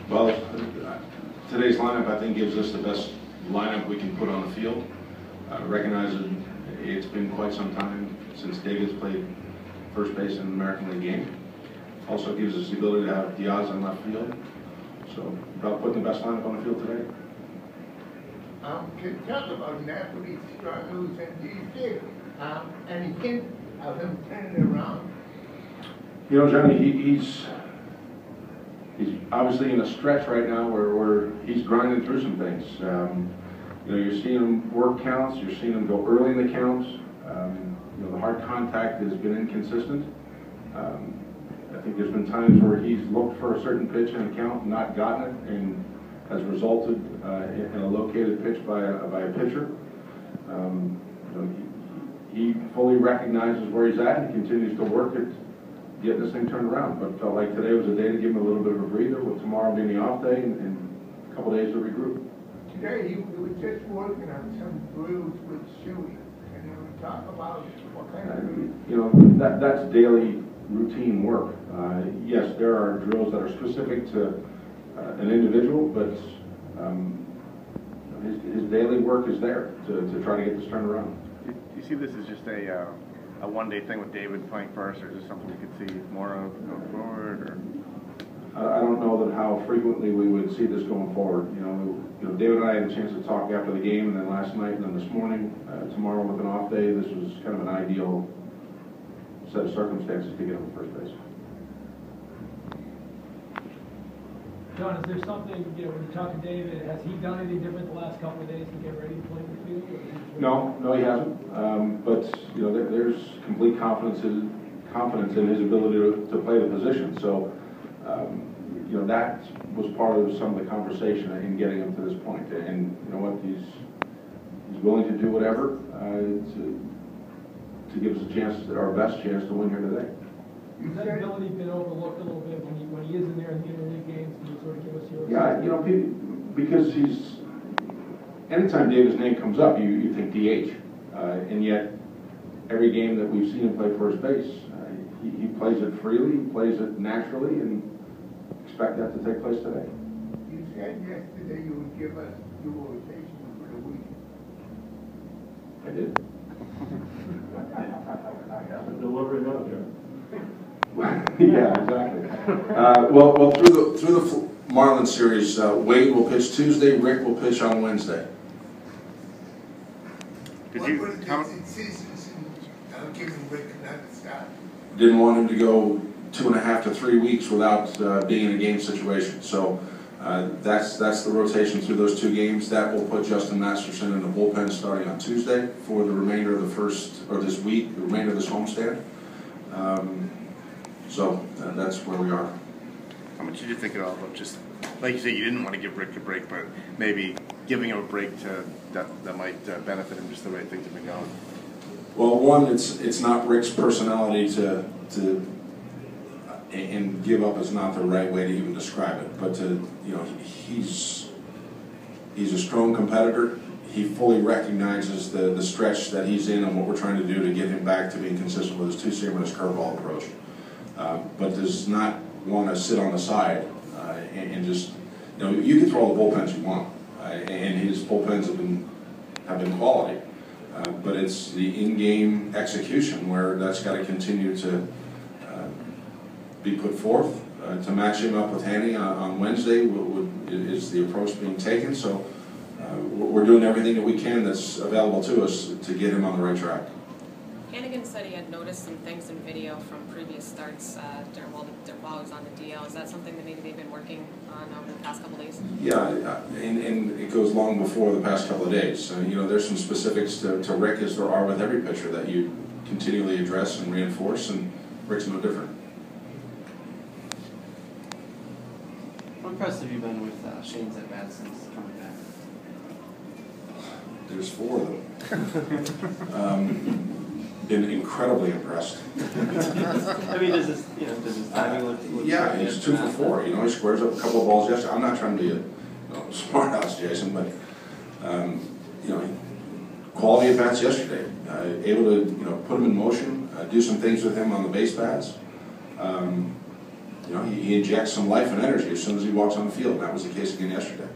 Well, today's lineup, I think, gives us the best lineup we can put on the field. Recognizing it's been quite some time since David's played first base in an American League game. Also gives us the ability to have Diaz on left field. So, about putting the best lineup on the field today. Can you talk about Napoli's struggles and do you think any hint of him turning it around? You know, Johnny, he's obviously in a stretch right now where he's grinding through some things. You know, you're seeing him work counts, you're seeing him go early in the counts. You know, the hard contact has been inconsistent. I think there's been times where he's looked for a certain pitch in a count, not gotten it, and has resulted in a located pitch by a pitcher. You know, he fully recognizes where he's at and continues to work at getting this thing turned around. But felt like today was a day to give him a little bit of a breather, with tomorrow being the off day and a couple days to regroup. Today he was just working on some drills with Shuey. Can you talk about what kind of drills? You know, that's daily routine work. Yes, there are drills that are specific to an individual, but his daily work is there to try to get this turned around. Do you see this as just a one-day thing with David playing first, or is this something we could see more of going forward? Or? I don't know that how frequently we would see this going forward. You know, David and I had a chance to talk after the game, and then last night, and then this morning. Tomorrow with an off day, this was kind of an ideal set of circumstances to get him to first base. John, is there something, you know, when you talk to David, has he done anything different the last couple of days to get ready to play in the field? No, he hasn't. But you know, there's complete confidence in his ability to play the position. So, you know, that was part of some of the conversation in getting him to this point. And you know what, he's willing to do whatever to give us a chance, our best chance to win here today. Has that ability been overlooked a little bit when he is in there in the interleague games? Can you sort of give us your... Yeah, you know, because anytime David's name comes up, you think DH. And yet, every game that we've seen him play first base, he plays it freely, he plays it naturally, and expect that to take place today. You said yesterday you would give us your rotation for the week. I did. Deliver it up, Joe. Yeah, exactly. Well, through the Marlins series, Wade will pitch Tuesday, Rick will pitch on Wednesday. What were the decisions in giving Rick another start? Didn't want him to go 2.5 to 3 weeks without being in a game situation. So that's the rotation through those 2 games. That will put Justin Masterson in the bullpen starting on Tuesday for the remainder of this week, the remainder of this homestand. So that's where we are. How much did you think at all about just, like you said, you didn't want to give Rick a break, but maybe giving him a break that might benefit him just the way things have been going? Well, one, it's not Rick's personality and give up is not the right way to even describe it. But you know, he's a strong competitor. He fully recognizes the stretch that he's in and what we're trying to do to get him back to being consistent with his two-seam and his curveball approach. But does not want to sit on the side and just, you know, you can throw all the bullpens you want, and his bullpens have been quality. But it's the in-game execution where that's got to continue to be put forth. To match him up with Hanny on Wednesday is the approach being taken. So we're doing everything that we can that's available to us to get him on the right track. Hannigan said he had noticed some things in video from previous starts while he was on the DL. Is that something that maybe they've been working on over the past couple of days? Yeah, and it goes long before the past couple of days. You know, there's some specifics to Rick, as there are with every pitcher, that you continually address and reinforce, and Rick's no different. How impressed have you been with Shane's at-bats since coming back? There's 4 of them. Been incredidly impressed. I mean, does his timing look yeah, he's 2 for 4. You know, he squares up a couple of balls yesterday. I'm not trying to be a smart house, Jason, but you know, quality at bats yesterday. Able to put him in motion, do some things with him on the base paths. You know, he injects some life and energy as soon as he walks on the field, and that was the case again yesterday.